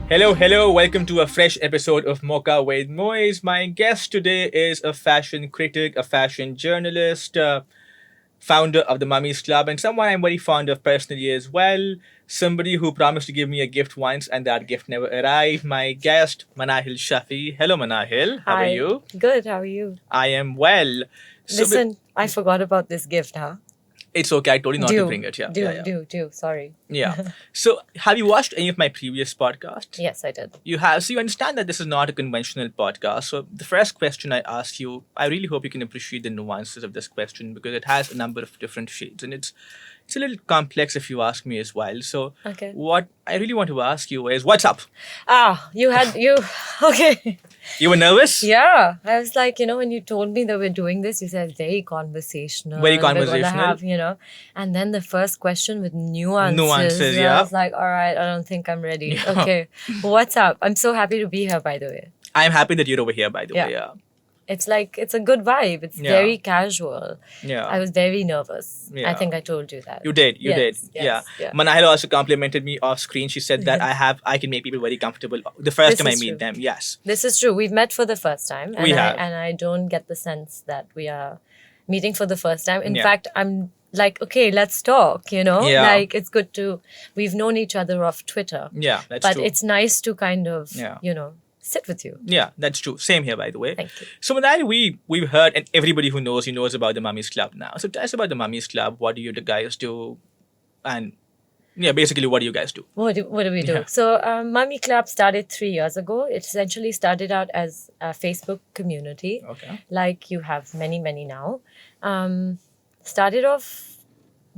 Hello, hello. Welcome to a fresh episode of Mocca with Moiz. My guest today is a fashion critic, a fashion journalist, founder of the Mummies Club, and someone I'm very fond of personally as well. Somebody who promised to give me a gift once, and that gift never arrived. My guest, Manahyl Shafi. Hello, Manahyl. How are Hi. you? Good. How are you? I am well. Listen, I forgot about this gift, huh? It's okay. I told you not to bring it. Do. Sorry. Yeah. So, have you watched any of my previous podcasts? Yes, I did. You have. So, you understand that this is not a conventional podcast. So, the first question I ask you, I really hope you can appreciate the nuances of this question because it has a number of different shades and it's a little complex if you ask me as well. So, Okay. what I really want to ask you is, what's up? You okay. You were nervous? Yeah. I was like, when you told me that we're doing this, you said very conversational. Very and we're gonna conversational. have, and then the first question with nuances. Nuances, I yeah. was like, all right, I don't think I'm ready. Yeah. Okay. What's up? I'm so happy to be here, by the way. I'm happy that you're over here, by the way. Yeah. It's like, it's a good vibe. It's Yeah. very casual. Yeah. I was very nervous. Yeah. I think I told you that. You did. Yes, Yeah. yeah. Manahil also complimented me off screen. She said that I can make people very comfortable the first This time I is meet true. them. Yes. This is true. We've met for the first time. And We have. I don't get the sense that we are meeting for the first time. In Yeah. fact, I'm like, okay, let's talk, Yeah. Like, it's good to, we've known each other off Twitter. Yeah, that's But true. it's nice to kind of, Yeah. sit with you. Yeah, that's true. Same here, by the way. Thank you. So, Manahil, we've heard, and everybody who knows, knows about the Mummies Club now. So, tell us about the Mummies Club. What do you guys do? And yeah, basically, what do you guys do? What do we do? Yeah. So, Mummy Club started 3 years ago. It essentially started out as a Facebook community. Okay. Like you have many, many now. Started off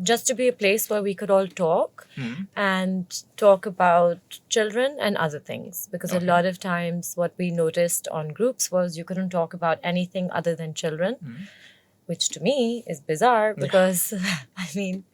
just to be a place where we could all talk and talk about children and other things. Because a lot of times what we noticed on groups was you couldn't talk about anything other than children, which to me is bizarre because, I mean,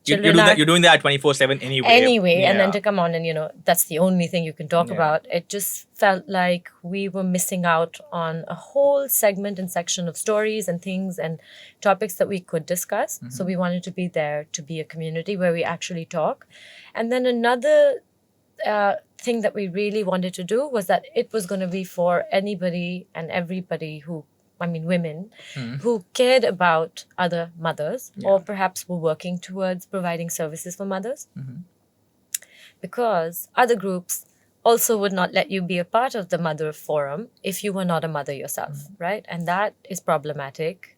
children You're doing that 24/7 anyway. and then Yeah. to come on and that's the only thing you can talk Yeah. about. It just felt like we were missing out on a whole segment and section of stories and things and topics that we could discuss. So we wanted to be there to be a community where we actually talk. And then another thing that we really wanted to do was that it was going to be for anybody and everybody women who cared about other mothers or perhaps were working towards providing services for mothers. Because other groups also would not let you be a part of the mother forum if you were not a mother yourself, right? And that is problematic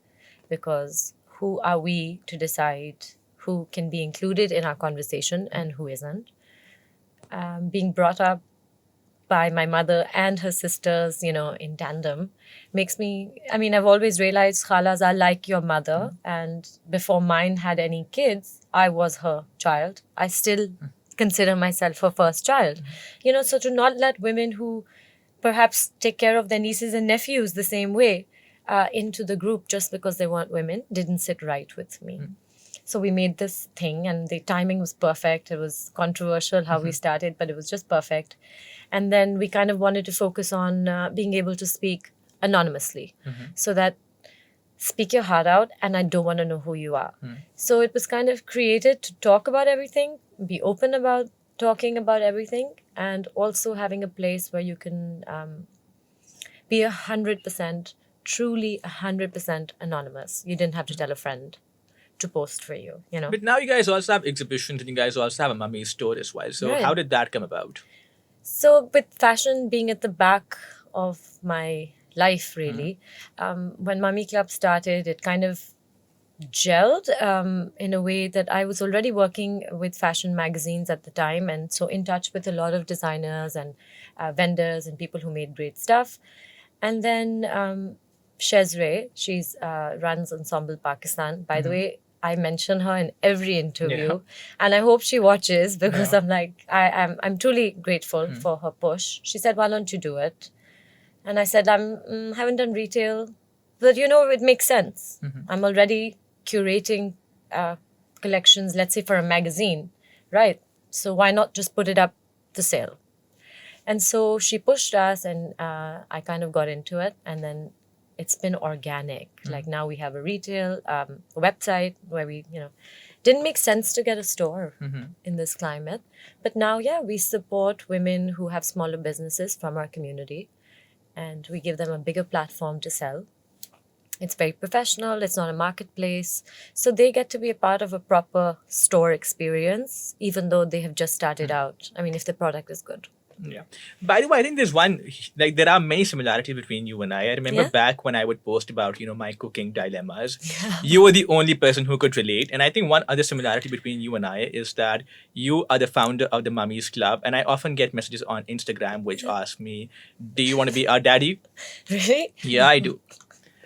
because who are we to decide who can be included in our conversation and who isn't? Being brought up by my mother and her sisters, in tandem, makes me, I've always realized khalas are like your mother. And before mine had any kids, I was her child. I still consider myself her first child. So to not let women who perhaps take care of their nieces and nephews the same way into the group just because they weren't women didn't sit right with me. So we made this thing and the timing was perfect. It was controversial how we started, but it was just perfect. And then we kind of wanted to focus on being able to speak anonymously so that speak your heart out and I don't want to know who you are. So it was kind of created to talk about everything, be open about talking about everything, and also having a place where you can be 100%, truly 100% anonymous. You didn't have to tell a friend to post for you, But now you guys also have exhibitions and you guys also have a Mummy store as well. So, Right. how did that come about? So with fashion being at the back of my life, really, when Mummy Club started, it kind of gelled in a way that I was already working with fashion magazines at the time and so in touch with a lot of designers and vendors and people who made great stuff. And then Sheheryar, she's runs Ensemble Pakistan. By the way, I mention her in every interview, and I hope she watches because I'm truly grateful for her push. She said, "Why don't you do it?" And I said, haven't done retail, but it makes sense. I'm already curating collections, let's say for a magazine, right? So why not just put it up for sale? And so she pushed us, and I kind of got into it, and then it's been organic. Like now we have a retail website where we, didn't make sense to get a store Mm-hmm. in this climate. But now, yeah, we support women who have smaller businesses from our community, and we give them a bigger platform to sell. It's very professional. It's not a marketplace. So they get to be a part of a proper store experience, even though they have just started out. I mean, if the product is good. Yeah. By the way, I think there's one, like, there are many similarities between you and I. I remember Yeah. back when I would post about, my cooking dilemmas, you were the only person who could relate. And I think one other similarity between you and I is that you are the founder of the Mummies Club. And I often get messages on Instagram which ask me, do you want to be our daddy? Really? Yeah, I do.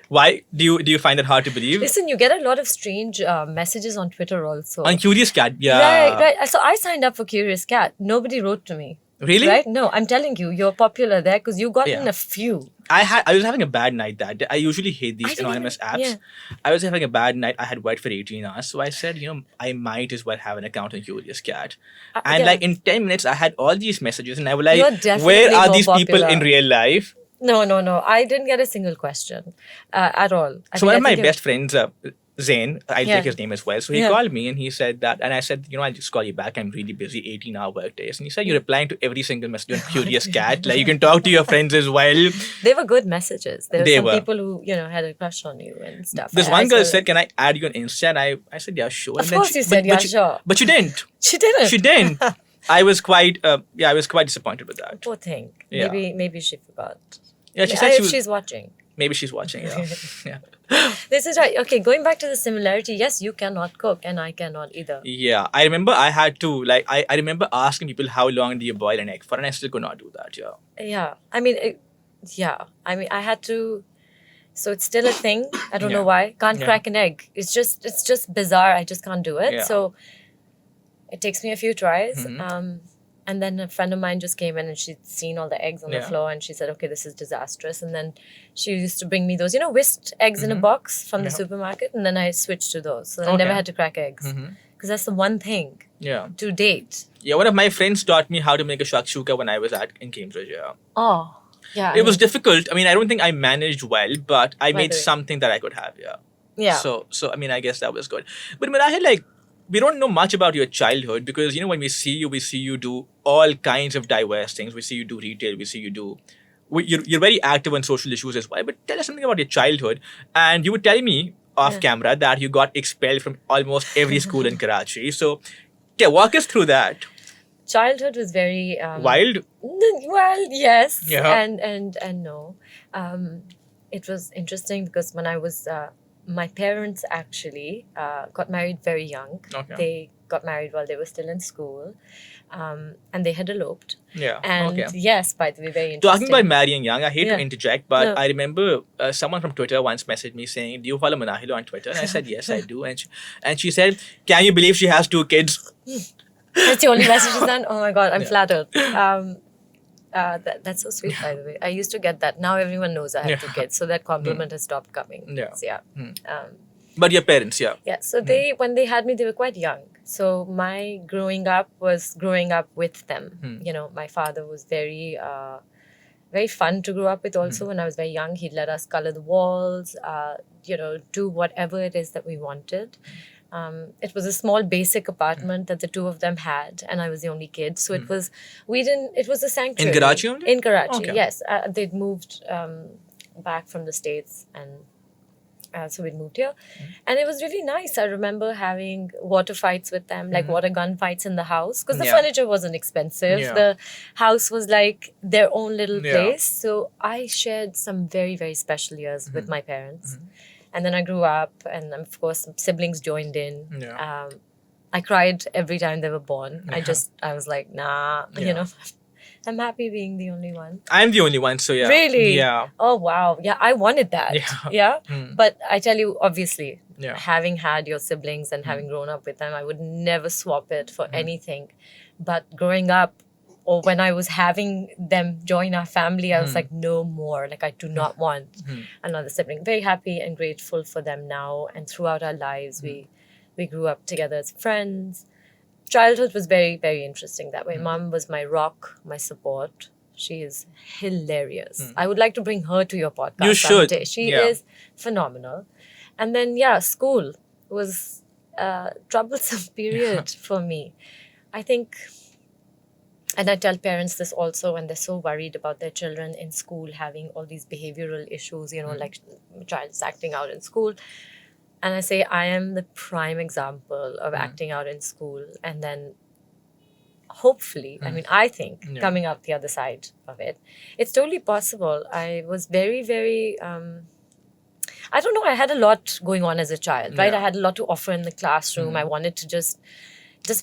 Why? Do you find that hard to believe? Listen, you get a lot of strange messages on Twitter also. On Curious Cat, yeah. Right. So I signed up for Curious Cat. Nobody wrote to me. Really? Right? No, I'm telling you, you're popular there because you got in Yeah. a few. I was having a bad night that day. I usually hate I these didn't anonymous even- apps. yeah. I was having a bad night. I had worked for 18 hours. So I said, I might as well have an account on Curious Cat. And yeah. like in 10 minutes, I had all these messages and I was like, You're definitely where are more these people popular. in real life? No. I didn't get a single question at all. So one of my think best friends, Zain, I'll Yeah. take his name as well. So he Yeah. called me and he said that, and I said, I'll just call you back. I'm really busy, 18-hour work days. And he said, you're replying to every single message on Curious Cat. Like you can talk to your friends as well. They were good messages. There were They some were. people who, had a crush on you and stuff. This I one girl saw said, it. can I add you on Insta? And I said, yeah, sure. Of course you said, yeah, sure. But you didn't. She didn't. She didn't. I was quite disappointed with that. Poor thing. Yeah. Maybe she forgot. Yeah, she said If she was, she's watching. maybe she's watching. Yeah. Yeah. This is right. Okay, going back to the similarity, yes, you cannot cook and I cannot either. Yeah, I remember I had to, like, I remember asking people how long do you boil an egg for, and I still could not do that. Yeah. Yeah. I mean, I had to. So it's still a thing. I don't know Yeah. why. Can't Yeah. crack an egg. It's just bizarre. I just can't do it. Yeah. So it takes me a few tries. Mhm. And then a friend of mine just came in and she'd seen all the eggs on the Yeah. floor and she said, okay, this is disastrous. And then she used to bring me those, whisked eggs in a box from the Yeah. supermarket. And then I switched to those. So I Okay. never had to crack eggs. Mhm. Because that's the one thing Yeah. to date. Yeah, one of my friends taught me how to make a shakshuka when I was in Cambridge. Yeah. Oh, yeah. It was difficult. I mean, I don't think I managed well, but I By made the way. something that I could have. Yeah. Yeah. So I mean, I guess that was good. But Manahyl, like, we don't know much about your childhood because when we see you do all kinds of diverse things. We see you do retail. We see you do. You're very active on social issues as well. But tell us something about your childhood. And you would tell me off camera that you got expelled from almost every school in Karachi. So, yeah, walk us through that. Childhood was very Wild. Well, yes, Yeah. and no. It was interesting because when I was, my parents actually got married very young. Okay. They got married while they were still in school, and they had eloped. Yeah. And okay. yes, by the way, very interesting. Talking about marrying young, I hate Yeah. to interject, but No. I remember someone from Twitter once messaged me saying, do you follow Manahyl on Twitter? And I said, yes, I do. And she said, can you believe she has 2 kids? That's the only message is done. Oh my god, I'm Yeah. flattered. That's so sweet, by the way. I used to get that. Now everyone knows I have 2 Yeah. kids, so that compliment has stopped coming. Yeah. So, yeah. But your parents, yeah. Yeah, so when they had me, they were quite young. So my growing up was growing up with them. My father was very, very fun to grow up with also. When I was very young, he'd let us color the walls, do whatever it is that we wanted. It was a small basic apartment that the 2 of them had, and I was the only kid. So it was a sanctuary. In Karachi only? In Karachi, Okay. yes. They'd moved back from the States, and so we'd moved here. And it was really nice. I remember having water fights with them, like water gun fights in the house, because the Yeah. furniture wasn't expensive. Yeah. The house was like their own little Yeah. place. So I shared some very, very special years with my parents. And then I grew up, and of course, siblings joined in. Yeah. I cried every time they were born. Yeah. I was like, nah, Yeah. I'm happy being the only one. I'm the only one, so yeah. Really? Yeah. Oh, wow. Yeah, I wanted that. Yeah. Yeah. Hmm. But I tell you, obviously, Yeah. having had your siblings and having grown up with them, I would never swap it for anything. But growing up, or when I was having them join our family, I was like, no more. Like, I do not want another sibling. Very happy and grateful for them now. And throughout our lives, we grew up together as friends. Childhood was very, very interesting that way. Mom was my rock, my support. She is hilarious. I would like to bring her to your podcast You should. someday. She Yeah. is phenomenal. And then, school was troublesome period for me. I think, and I tell parents this also when they're so worried about their children in school having all these behavioral issues, like child's acting out in school. And I say, I am the prime example of acting out in school. And then hopefully, I think coming out the other side of it, it's totally possible. I was very, very, I don't know, I had a lot going on as a child, right? I had a lot to offer in the classroom. I wanted to just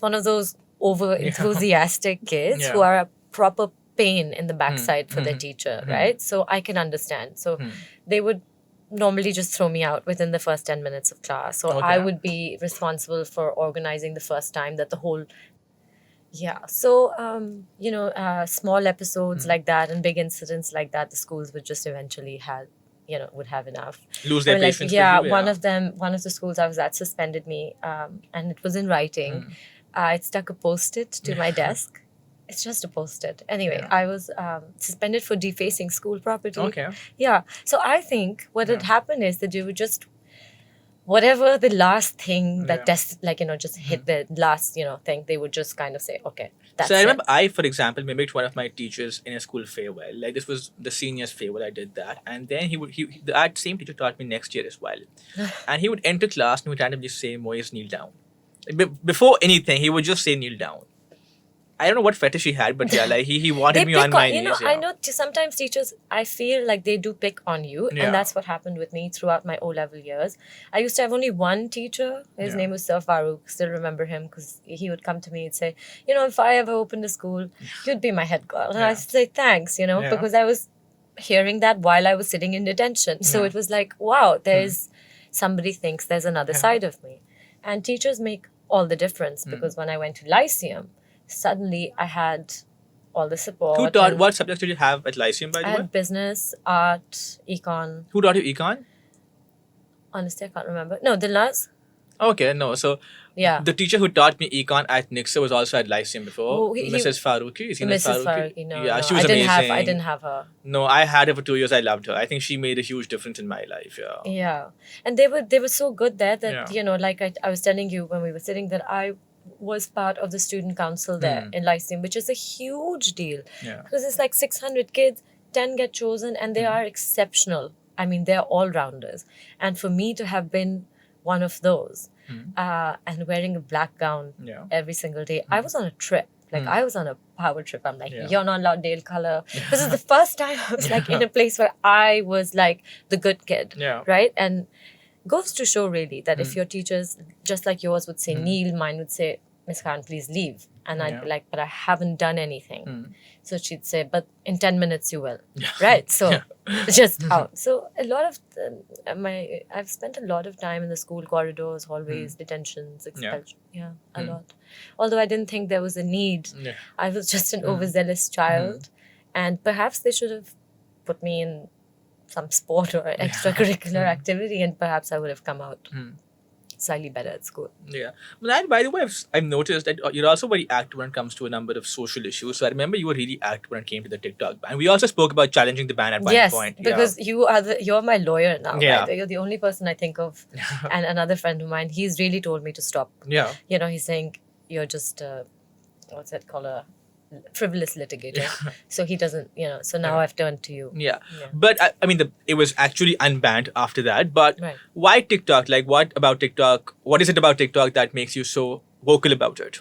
one of those over enthusiastic kids who are a proper pain in the backside for their teacher, right? So I can understand. So they would normally just throw me out within the first 10 minutes of class. So I would be responsible for organizing the first time that the whole so small episodes like that and big incidents like that, the schools would just eventually would have enough. Lose their patience with you, one of the schools I was at suspended me, and it was in writing. It stuck a post-it to my desk. It's just a post-it. Anyway, I was suspended for defacing school property. Okay. Yeah. So I think what had happened is that you would just, whatever the last thing that just hit the last, thing, they would just kind of say, okay, that's So I remember I, for example, mimicked one of my teachers in a school farewell. Like this was the seniors' farewell. I did that, and then that same teacher taught me next year as well. And he would enter class and he would randomly say, "Moiz, kneel down." Before anything, he would just say, "Kneel down." I don't know what fetish he had, but he wanted me on my knees. I know sometimes teachers, I feel like they do pick on you, and that's what happened with me throughout my O-level years. I used to have only one teacher. His name was Sir Farooq. Still remember him because he would come to me and say, if I ever opened a school, you'd be my head girl. And I'd say, thanks, because I was hearing that while I was sitting in detention. So it was like, wow, there's somebody thinks there's another side of me. And teachers make all the difference because when I went to Lyceum, suddenly I had all the support. Who taught? What subjects did you have at Lyceum, by the way? I had business, art, econ. Who taught you econ? Honestly, I can't remember. No, Dilnaz. Okay, no. So the teacher who taught me econ at Nixa was also at Lyceum before. Mrs. Faruqi. Is Mrs. Faruqi, no. Yeah, she was amazing. I didn't have her. No, I had her for 2 years. I loved her. I think she made a huge difference in my life. Yeah. Yeah, and they were so good there that like I was telling you when we were sitting, that I was part of the student council there in Lyceum, which is a huge deal because it's like 600 kids, 10 get chosen, and they are exceptional. I mean, they're all-rounders. And for me to have been one of those and wearing a black gown every single day, I was on a trip. Like I was on a power trip. I'm like, you're not allowed nail color. This is the first time I was like in a place where I was like the good kid, right? And goes to show really that if your teachers, just like yours would say kneel, mine would say, Miss Khan, please leave. And I'd be like, but I haven't done anything. So she'd say, but in 10 minutes you will. Right? So just out. So a lot of I've spent a lot of time in the school corridors, hallways, detentions, expulsion. A lot. Although I didn't think there was a need. I was just an overzealous child. And perhaps they should have put me in some sport or extracurricular activity, and perhaps I would have come out slightly better at school. Yeah. But by the way, I've noticed that you're also very active when it comes to a number of social issues. So I remember you were really active when it came to the TikTok ban. We also spoke about challenging the ban at one point. Yes, because you're my lawyer now. Right? You're the only person I think of. And another friend of mine, he's really told me to stop. Yeah. He's saying you're just what's that called, a frivolous litigator. So he doesn't, so now I've turned to you. But I mean, it was actually unbanned after that. But why TikTok? Like, what about TikTok? What is it about TikTok that makes you so vocal about it?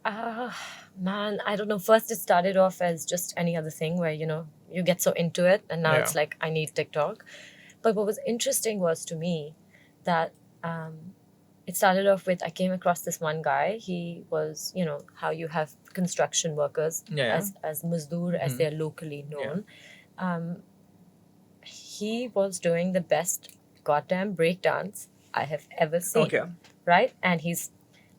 Man, I don't know. First, it started off as just any other thing where, you get so into it, and now it's like, I need TikTok. But what was interesting was, to me, that it started off with, I came across this one guy. He was, how you have construction workers as mazdoor, as they're locally known. He was doing the best goddamn breakdance I have ever seen. Okay. Right? And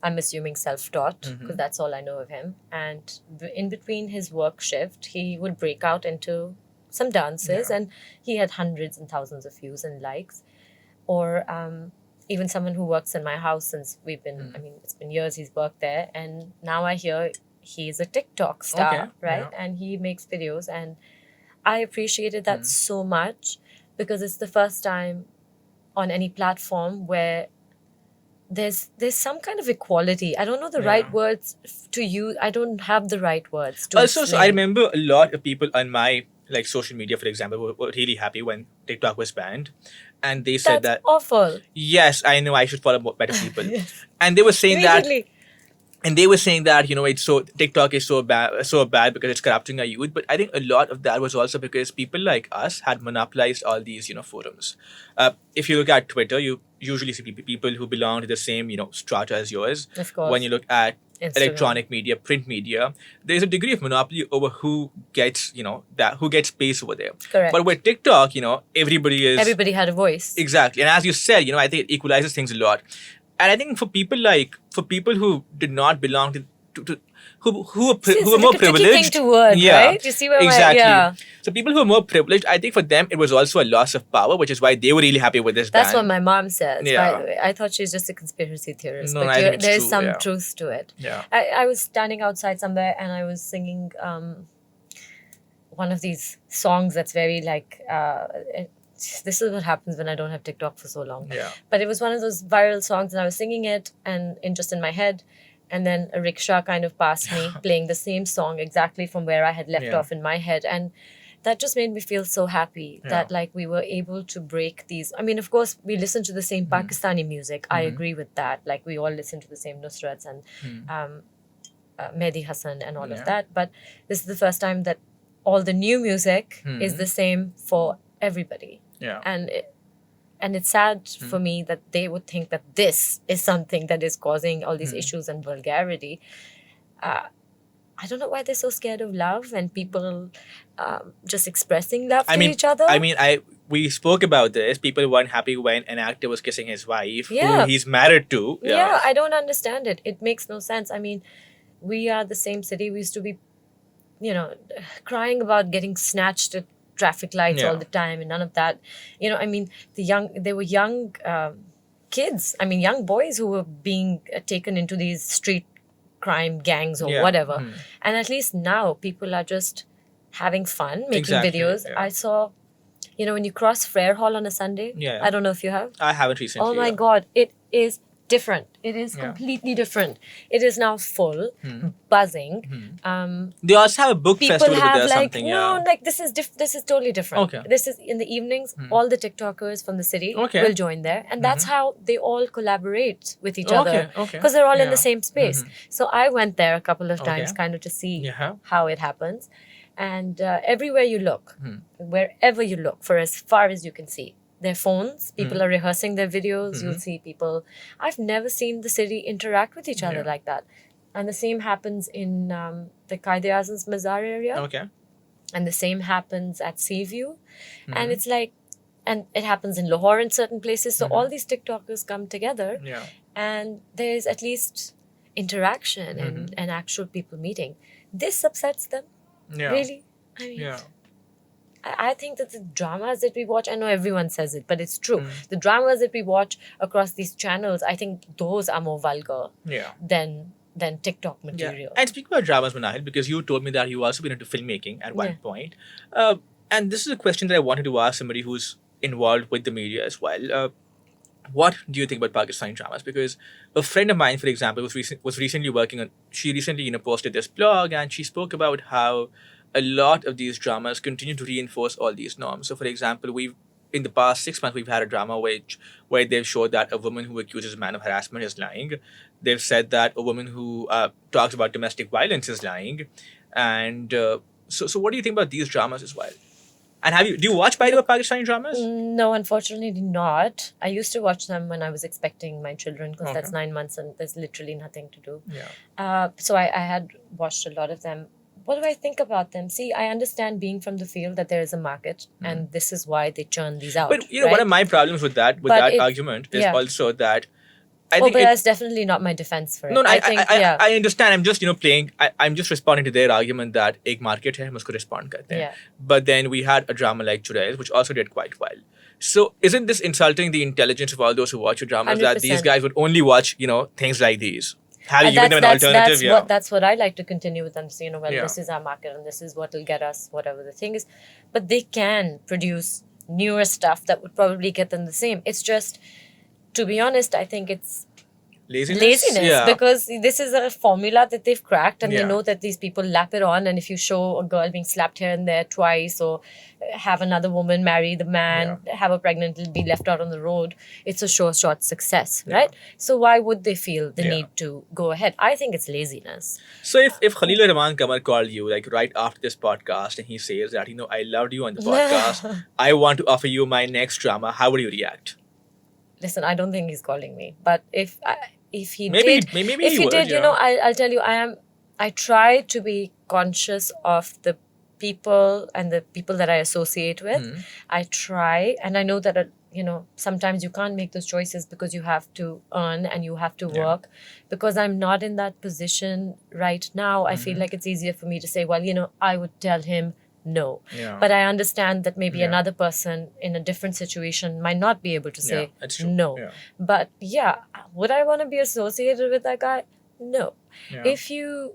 I'm assuming self-taught, because that's all I know of him. And in between his work shift, he would break out into some dances, and he had hundreds and thousands of views and likes. Or even someone who works in my house, since we've been, it's been years he's worked there, and now I hear he's a TikTok star, right? And he makes videos, and I appreciated that so much, because it's the first time on any platform where there's some kind of equality. I don't know the Yeah. right words to use. I don't have the right words to Also, so I explain. remember a lot of people on my like social media, for example, were really happy when TikTok was banned, and they said That's that awful. yes, I know I should follow better people, and they were saying that. Immediately. And they were saying that it's so TikTok is so bad because it's corrupting our youth. But I think a lot of that was also because people like us had monopolized all these forums. If you look at Twitter, you usually see people who belong to the same strata as yours. Of course. When you look at Instagram. electronic media, print media, there's a degree of monopoly over who gets who gets space over there. Correct. But with TikTok, everybody had a voice. exactly, and as you said, I think it equalizes things a lot. And I think for people who did not belong to who were more It's a tricky privileged, thing to word, right? You see where exactly. yeah. So people who are more privileged, I think for them it was also a loss of power, which is why they were really happy with this That's ban. what my mom says, Yeah. by the way. I thought she's just a conspiracy theorist. No, but I think it's there's true, some yeah. truth to it. Yeah. I was standing outside somewhere and I was singing one of these songs that's very like this is what happens when I don't have TikTok for so long. Yeah. But it was one of those viral songs and I was singing it and just in my head. And then a rickshaw kind of passed me playing the same song exactly from where I had left Yeah. off in my head. And that just made me feel so happy Yeah. that like we were able to break these. I mean, of course, we listen to the same Pakistani music. I agree with that. Like we all listen to the same Nusrats and Mehdi Hassan and all Yeah. of that. But this is the first time that all the new music is the same for everybody. Yeah. And it's sad for me that they would think that this is something that is causing all these issues and vulgarity. I don't know why they're so scared of love and people just expressing love to each other. We spoke about this. People weren't happy when an actor was kissing his wife, Yeah. who he's married to. Yeah, I don't understand it. It makes no sense. I mean, we are the same city. We used to be, crying about getting snatched at traffic lights Yeah. all the time and none of that. They were young kids. I mean, young boys who were being taken into these street crime gangs or Yeah. whatever. And at least now people are just having fun, making Exactly, videos. yeah. I saw, when you cross Frere Hall on a Sunday. Yeah. I don't know if you have. I haven't recently. Oh my yeah. God, it is different. It is Yeah. completely different. It is now full, buzzing. They also have a book People festival over have there or like, something. no, Yeah. like this is totally different. Okay. This is in the evenings, all the TikTokers from the city Okay. will join there. And that's how they all collaborate with each Okay, other. okay. Because they're all in Yeah. the same space. So I went there a couple of times Okay. kind of to see Yeah. how it happens. And everywhere you look, wherever you look, for as far as you can see, their phones, people are rehearsing their videos. You'll see people. I've never seen the city interact with each other Yeah. like that. And the same happens in the Qaid-e-Azam's Mazar area. Okay. And the same happens at Seaview. And it's like, and it happens in Lahore in certain places. So all these TikTokers come together Yeah. and there's at least interaction and actual people meeting. This upsets them. Yeah. Really? I mean, Yeah. I think that the dramas that we watch, I know everyone says it, but it's true. The dramas that we watch across these channels, I think those are more vulgar Yeah. than TikTok Yeah. material. And speaking about dramas, Manahyl, because you told me that you also been into filmmaking at one Yeah. point. And this is a question that I wanted to ask somebody who's involved with the media as well. What do you think about Pakistani dramas? Because a friend of mine, for example, was recently working on. She recently, posted this blog, and she spoke about how a lot of these dramas continue to reinforce all these norms. So, for example, in the past 6 months, we've had a drama where they've showed that a woman who accuses a man of harassment is lying. They've said that a woman who talks about domestic violence is lying, and so what do you think about these dramas as well? And do you watch, by the way, Pakistani dramas? No, unfortunately not. I used to watch them when I was expecting my children because that's 9 months and there's literally nothing to do. Yeah. So I had watched a lot of them. What do I think about them? See, I understand being from the field that there is a market and this is why they churn these out. But one of my problems with that argument is also that I think but that's definitely not my defense for it. No, I think, I understand. I'm just playing. I'm just responding to their argument that एक market है, हम उसको respond करते हैं. Yeah. But then we had a drama like Churail, which also did quite well. So isn't this insulting the intelligence of all those who watch your dramas that these 100%. guys would only watch things like these? Have you given them an alternative? That's what I like to continue with them. So, Yeah. this is our market and this is what will get us, whatever the thing is. But they can produce newer stuff that would probably get them the same. It's just, to be honest, I think it's Laziness? Yeah. Because this is a formula that they've cracked, and they Yeah. know that these people lap it on, and if you show a girl being slapped here and there twice, or have another woman marry the man, have a pregnant, be left out on the road, it's a sure shot success, right? So why would they feel the need to go ahead? I think it's laziness. So if Khalil or Rehman Qamar called you like right after this podcast and he says that, I loved you on the podcast, I want to offer you my next drama, how would you react? Listen, I don't think he's calling me, but if he Maybe did, he would, you know, I'll tell you, I try to be conscious of the people and the people that I associate with. I try, and I know that you know, sometimes you can't make those choices because you have to earn and you have to work. Because I'm not in that position right now, I feel like it's easier for me to say, well, you know, I would tell him no. But I understand that maybe another person in a different situation might not be able to say no. But would I want to be associated with that guy? No. If you,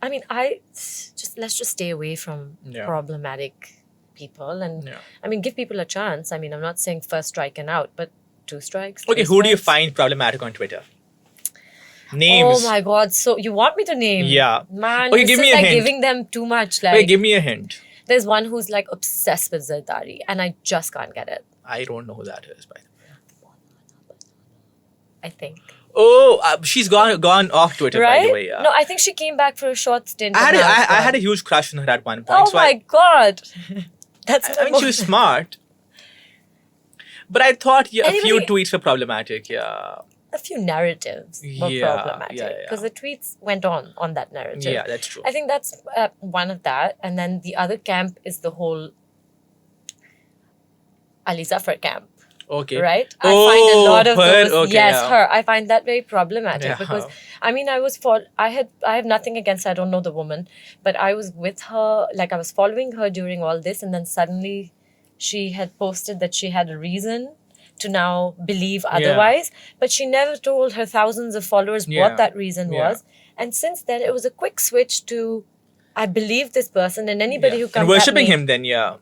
I mean, let's just stay away from problematic people, and I mean, give people a chance. I mean, I'm not saying first strike and out, but 2 strikes. Okay, who do you find problematic on Twitter? Names. Oh my God! So you want me to name? Yeah. Man, Okay, give me a like hint. giving them too much. Like, Okay, give me a hint. There's one who's like obsessed with Zardari, and I just can't get it. I don't know who that is, by the way. I think. Oh, she's gone off Twitter, Right? by the way. Yeah. No, I think she came back for a short stint. I and now it's had a gone. huge crush on her at one point. Oh so my God! That's I mean, she was smart. But I thought a few Anybody- tweets were problematic, yeah. a few narratives were Yeah, problematic yeah. because the tweets went on that narrative. Yeah, that's true. I think that's one of that, and then the other camp is the whole Ali Zafar camp. Okay. Right? I find a lot of her, those. okay, yes, yeah. her. I find that very problematic Yeah. because I mean, I have nothing against her. I don't know the woman, but I was with her. Like, I was following her during all this, and then suddenly she had posted that she had a reason to now believe otherwise, but she never told her thousands of followers what that reason was. And since then, it was a quick switch to, I believe this person, and anybody who comes and worshipping at me, him then, yeah.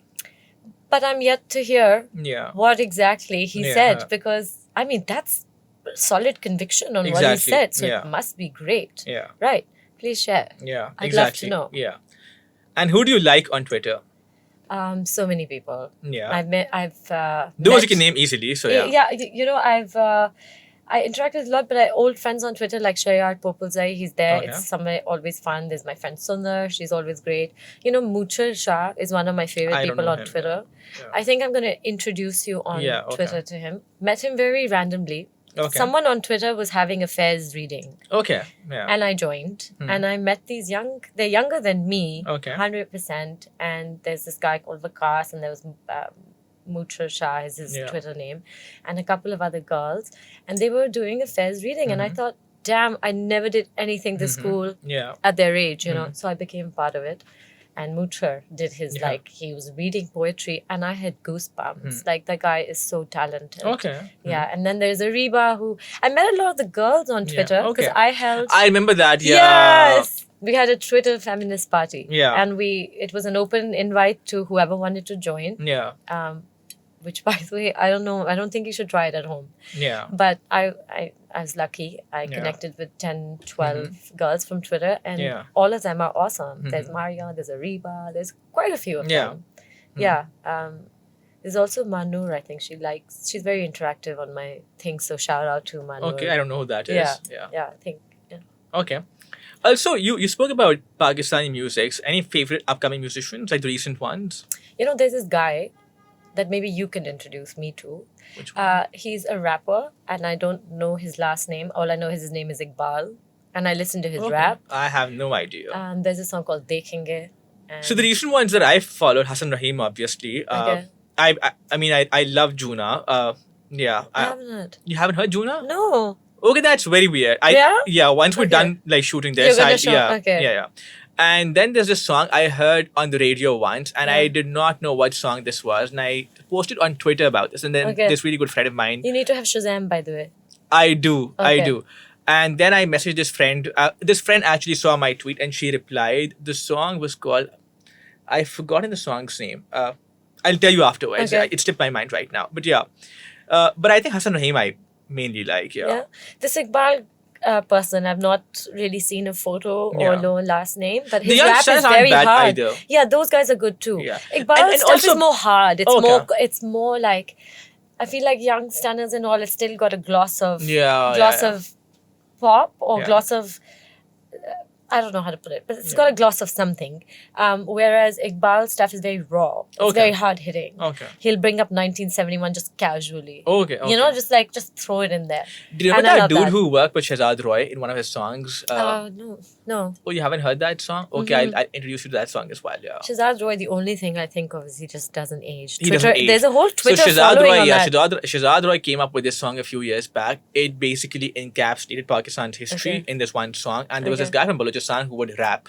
but I'm yet to hear Yeah. what exactly he Yeah. said, because I mean, that's solid conviction on what he Exactly. said, so Yeah. it must be great. Yeah. Right? Please share. Yeah. I'd exactly. love to know. Yeah. And who do you like on Twitter? So many people. Yeah. Those you can name easily, so yeah. Yeah, you know, I interact with a lot, but I old friends on Twitter like Sheheryar Populzai, he's there. Okay. It's somewhere always fun. There's my friend Sundar, she's always great. You know, Mocca Shah is one of my favorite I don't people know on him, Twitter. yeah. I think I'm going to introduce you on Yeah, okay. Twitter to him. Met him very randomly. Okay. Someone on Twitter was having affairs reading, Okay. Yeah. and I joined, and I met these they're younger than me, Okay. 100%, and there's this guy called Vikas, and there was Mocca Shah is his Yeah. Twitter name, and a couple of other girls, and they were doing affairs reading, and I thought, damn, I never did anything this cool Yeah. at their age, you know, so I became part of it. And Mocca did his, Yeah. like, he was reading poetry, and I had goosebumps. Like, the guy is so talented. Okay. Yeah, and then there's Ariba who I met a lot of the girls on Twitter because okay. I held. I remember that, yeah. Yes, we had a Twitter feminist party. Yeah. and it was an open invite to whoever wanted to join. Yeah. Which, by the way, I don't know. I don't think you should try it at home. Yeah. But I was lucky. I connected with 10, 12 girls from Twitter, and all of them are awesome. There's Maria, there's Ariba, there's quite a few of them. Yeah. There's also Manur, I think she's very interactive on my thing, so shout out to Manur. Okay, I don't know who that is. Yeah. Yeah. I think. Yeah. Okay. Also, you spoke about Pakistani music. Any favorite upcoming musicians, like the recent ones? You know, there's this guy that maybe you can introduce me to. Which one? He's a rapper, and I don't know his last name. All I know is his name is Iqbal, and I listen to his rap. I have no idea. There's a song called Dekhenge. So the recent ones that I followed, Hassan Rahim, obviously. Okay. I mean, I love Juna. Yeah. I haven't heard. You haven't heard Juna? No. Okay, that's very weird. Yeah? Once we're Okay. done like shooting this, You're gonna show- okay. yeah. And then there's this song I heard on the radio once, and I did not know what song this was, and I posted on Twitter about this. And then this really good friend of mine, You need to have Shazam, by the way. I do. Okay. And then I messaged this friend. This friend actually saw my tweet, and she replied. The song was called, I've forgotten the song's name. I'll tell you afterwards. Okay. It slipped my mind right now. But yeah. But I think Hassan Rahim, mainly like. Yeah. This Iqbal person, I've not really seen a photo or Yeah. no last name, but The his young rap stars is aren't very bad hard. either. Yeah, those guys are good too. Yeah. Iqbal's And stuff is also- more hard. It's Okay. more like, I feel like young stunners and all, it's still got a gloss of Yeah. of pop or Yeah. gloss of, I don't know how to put it, but it's got a gloss of something. Whereas Iqbal's stuff is very raw. It's Okay. very hard hitting. Okay. He'll bring up 1971 just casually. Okay. You know, just throw it in there. Do you And remember I that love dude that. who worked with Shehzad Roy in one of his songs? No. Oh, you haven't heard that song? Okay, I'll introduce you to that song as well. Yeah. Shehzad Roy, the only thing I think of is he just doesn't age. He doesn't age. There's a whole Twitter so Shehzad following Roy, on yeah, that. Shehzad Roy came up with this song a few years back. It basically encapsulated Pakistan's history in this one song, and there was this guy from Balochistan who would rap,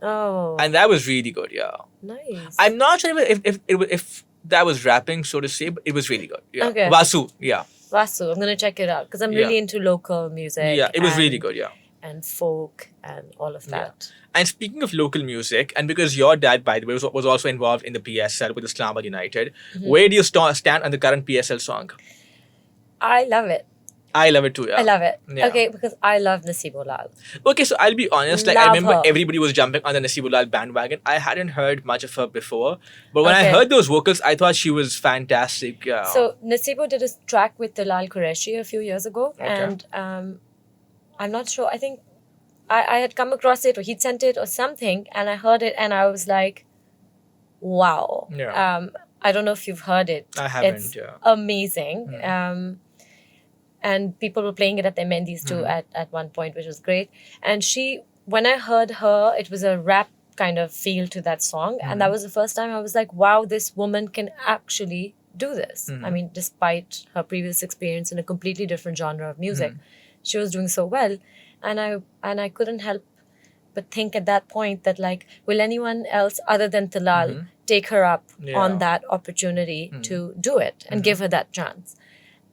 Oh, and that was really good. Yeah, nice. I'm not sure if that was rapping, so to say, but it was really good. Yeah, Okay. Vasu. Yeah, Vasu, I'm gonna check it out because I'm really into local music. yeah, it was really and- good. Yeah. And folk and all of that. And speaking of local music, and because your dad, by the way, was also involved in the PSL with Islamabad United, where do you stand on the current PSL song? I love it. I love it too. Yeah. I love it. Yeah. Okay, because I love Nasibullah. Okay, so I'll be honest. Like I Love remember her. everybody was jumping on the Nasibullah bandwagon. I hadn't heard much of her before, but when I Okay. heard those vocals, I thought she was fantastic. Yeah. So Nasibo did a track with Talal Qureshi a few years ago, Okay. and I'm not sure. I think I had come across it, or he'd sent it, or something, and I heard it, and I was like, "Wow!" Yeah. I don't know if you've heard it. I haven't. It's Yeah. amazing. And people were playing it at their Mendis too at one point, which was great. And when I heard her, it was a rap kind of feel to that song, and that was the first time I was like, "Wow, this woman can actually do this." I mean, despite her previous experience in a completely different genre of music, she was doing so well, and I couldn't help but think at that point that, like, will anyone else other than Talal take her up on that opportunity to do it and give her that chance?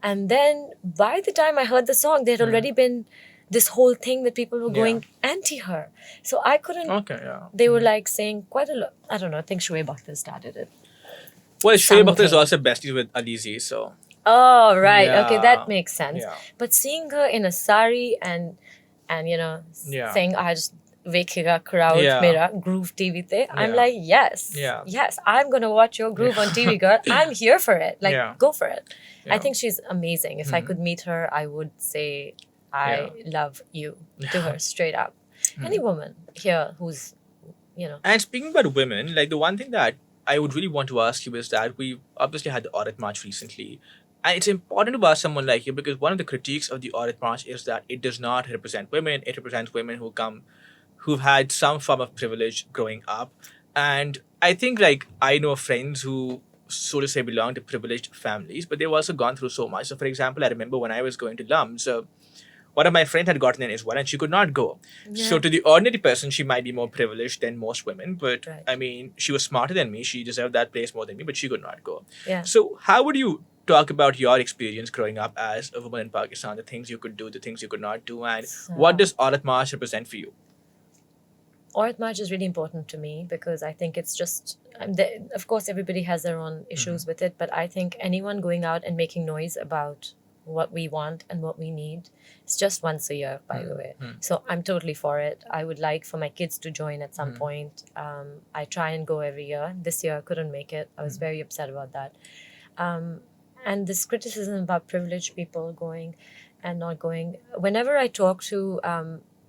And then by the time I heard the song, there had already been this whole thing that people were going anti her. So I couldn't. Okay. Yeah. They were like saying quite a lot. I don't know. I think Shoaib Akhtar started it. Well, Shoaib Akhtar is Something. also besties with Alizi, so Oh, right. Yeah. Okay, that makes sense. Yeah. But seeing her in a sari and you know, Yeah. saying Aaj Vekhega crowd Yeah. mera groove TV te, I'm Yeah. like, yes. Yeah. Yes, I'm going to watch your groove on TV, girl. I'm here for it. Like, Yeah. go for it. Yeah. I think she's amazing. If I could meet her, I would say, I love you to her straight up. Any woman here who's, you know. And speaking about women, like the one thing that I would really want to ask you is that we obviously had the Audit March recently. And it's important to ask someone like you because one of the critiques of the Audit March is that it does not represent women. It represents women who've had some form of privilege growing up. And I think like I know friends who, so to say, belong to privileged families, but they've also gone through so much. So for example, I remember when I was going to LUMS, one of my friends had gotten in as well and she could not go. So to the ordinary person, she might be more privileged than most women. But Right. I mean, she was smarter than me. She deserved that place more than me, but she could not go. Yeah. So how would you talk about your experience growing up as a woman in Pakistan, the things you could do, the things you could not do, and what does Aurat March represent for you? Aurat March is really important to me because I think it's just, of course, everybody has their own issues with it, but I think anyone going out and making noise about what we want and what we need, it's just once a year, by the way. So I'm totally for it. I would like for my kids to join at some point. I try and go every year. This year I couldn't make it. I was very upset about that. And this criticism about privileged people going and not going. Whenever I talk to,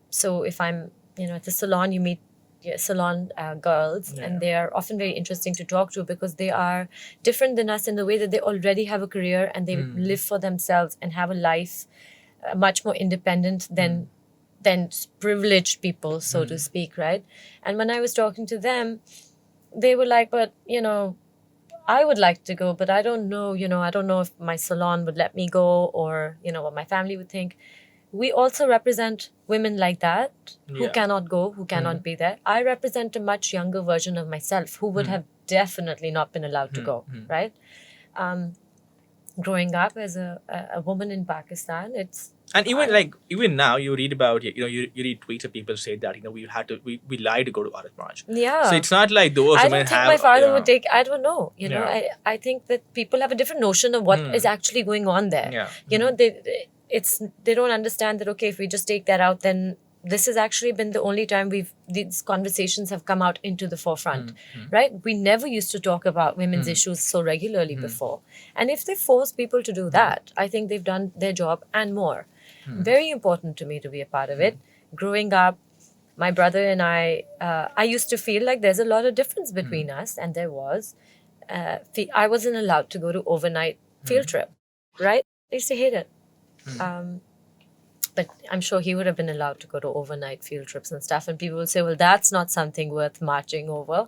so if I'm, at the salon, you meet salon girls, and they are often very interesting to talk to because they are different than us in the way that they already have a career and they live for themselves and have a life much more independent than privileged people, so to speak, right? And when I was talking to them, they were like, but, I would like to go, but I don't know, I don't know if my salon would let me go or, what my family would think. We also represent women like that who cannot go, who cannot be there. I represent a much younger version of myself who would have definitely not been allowed to go, right? Growing up as a woman in Pakistan, it's And even now you read about you read tweets of people say that we lied to go to Arat March. Yeah. So it's not like those I women don't think have my father would take. I don't know. Yeah. I think that people have a different notion of what is actually going on there. Yeah. They don't understand that. Okay, if we just take that out, then this has actually been the only time these conversations have come out into the forefront, right? We never used to talk about women's issues so regularly before, and if they force people to do that, I think they've done their job and more. Very important to me to be a part of it. Growing up, my brother and I used to feel like there's a lot of difference between us, and there was. I wasn't allowed to go to overnight field trip, right? I used to hate it. But I'm sure he would have been allowed to go to overnight field trips and stuff. And people will say, well, that's not something worth marching over.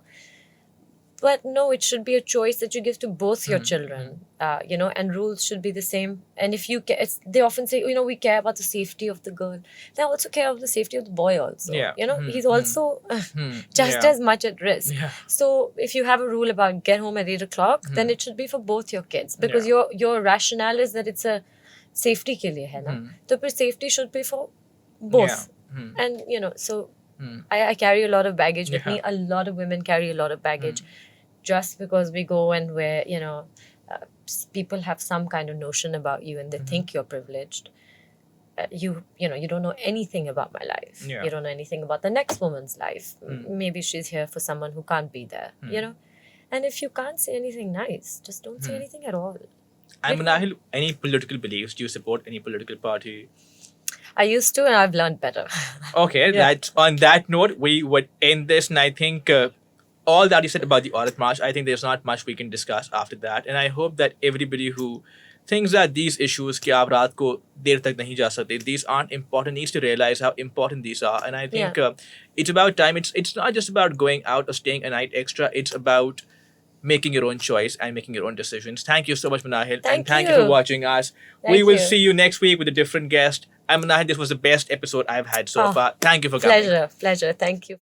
But no, it should be a choice that you give to both your children, and rules should be the same. And if you care, they often say, we care about the safety of the girl. They also care about the safety of the boy also. Yeah. He's also just as much at risk. Yeah. So if you have a rule about get home at 8 o'clock, then it should be for both your kids. Because your rationale is that it's a safety के लिए है ना, तो फिर safety should be for both. And so I carry a lot of baggage with me. A lot of women carry a lot of baggage just because we go and where people have some kind of notion about you and they think you're privileged. You don't know anything about my life. You don't know anything about the next woman's life. Maybe she's here for someone who can't be there. And if you can't say anything nice, just don't say anything at all. And Manahyl, any political beliefs? Do you support any political party? I used to, and I've learned better. Okay, that's on that note, we would end this. And I think all that you said about the Audit March, I think there's not much we can discuss after that. And I hope that everybody who thinks that these issues, कि आप रात को देर तक नहीं जा सकते, these aren't important, needs to realize how important these are. And I think it's about time. It's not just about going out or staying a night extra. It's about making your own choice and making your own decisions. Thank you so much, Manahyl. And thank you for watching us. We will see you next week with a different guest. And Manahyl, this was the best episode I've had so far. Thank you for coming. Pleasure. Thank you.